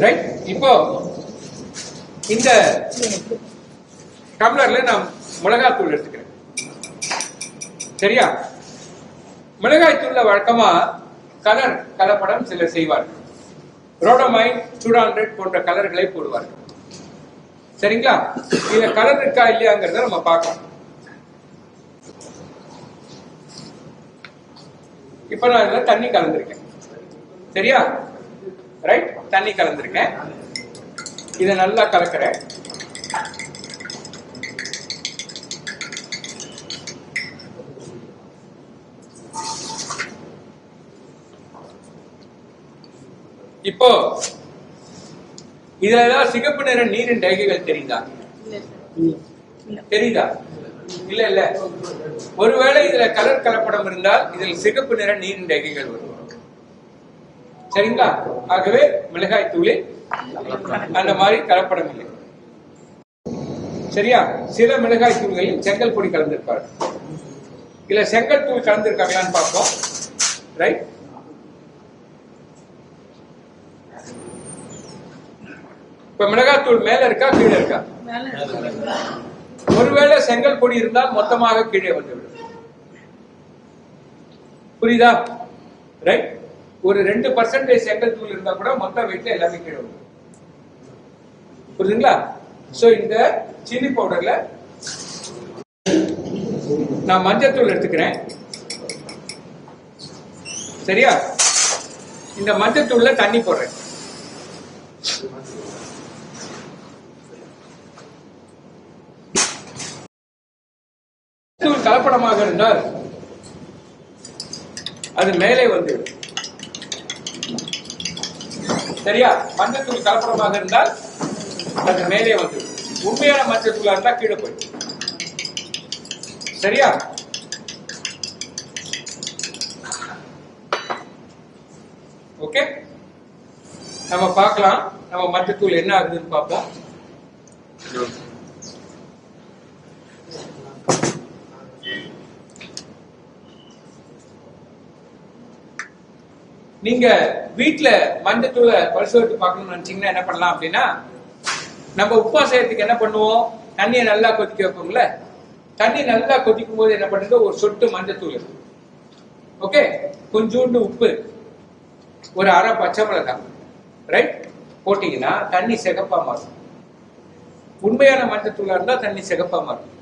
Right. இப்போ இந்த டம்ளர்ல நான் மிளகாய் தூள் எடுத்துக்கிறேன். சரியா? மிளகாய் தூள்ல வழக்கமா கலர் கலப்படம் சிலர் செய்வார்கள். ரோடமைன், சூடான்ரெட் போன்ற கலர்களை போடுவார்கள். சரிங்களா? இதுல கலர் இருக்கா இல்லையாங்கிறத நம்ம பார்க்கலாம். இப்ப நான் இதுல தண்ணி கலந்திருக்கேன். சரியா? ரைட், தண்ணி கலந்திருக்கேன். இதை நல்லா கலக்கிறேன். இப்போ இதுல ஏதாவது சிகப்பு நிற நீரின் டைகைகள் தெரியுதா? தெரியுதா? இல்ல இல்ல. ஒருவேளை இதுல கலர் கலப்படம் இருந்தால் இதில் சிகப்பு நிற நீரின் டைகைகள் வரும். சரிங்களா? ஆகவே மிளகாய் தூளில் அந்த மாதிரி கலப்படம் இல்லை. சரியா? சில மிளகாய் தூள்களில் செங்கல் பொடி கலந்திருப்பார்கள். இல்ல செங்கல் தூள் கலந்திருக்காங்களான்னு பார்ப்போம். ரைட். இப்ப மிளகாய் தூள் மேல இருக்கா கீழே இருக்கா? ஒருவேளை செங்கல் பொடி இருந்தால் மொத்தமாக கீழே வந்துவிடும். புரியுதா? ரைட். ஒரு 2% செங்கல் தூள் இருந்தா கூட மொத்த வெயிட்ல எல்லாமே கீழே வரும். புரியுதுங்களா? சோ இந்த சில்லி பவுடர்ல நான் மஞ்சள் தூள் எடுத்துக்கிறேன். சரியா? இந்த மஞ்சள் தூள்ல தண்ணி போடுறேன். தூள் கலப்படமாக இருந்தால் அது மேலே வந்துவிடும். சரியா? மஞ்சள் தூள் கலப்படமாக இருந்தால் அது மேலே வந்துவிடும். உண்மையான மஞ்சள் தூளா இருந்தா கீழே போயிடும். சரியா? ஓகே, நம்ம பார்க்கலாம். நம்ம மஞ்சள் தூள் என்ன ஆகுதுன்னு பார்ப்போம். நீங்க வீட்டுல மஞ்சத்தூளை பரிசோதித்து பார்க்கணும்னு நினைச்சீங்கன்னா என்ன பண்ணலாம் அப்படின்னா, நம்ம உப்பா செய்யறதுக்கு என்ன பண்ணுவோம்? தண்ணியை நல்லா கொதிக்க வைப்போம்ல. தண்ணி நல்லா கொதிக்கும் போது என்ன பண்ணுங்க, ஒரு சொட்டு மஞ்சத்தூள், ஓகே, கொஞ்சோண்டு உப்பு, ஒரு அரை பச்சை மிளகாய், ரைட், போட்டீங்கன்னா தண்ணி சிகப்பா மாறும். உண்மையான மஞ்சத்தூளா இருந்தா தண்ணி சிகப்பா மாறும்.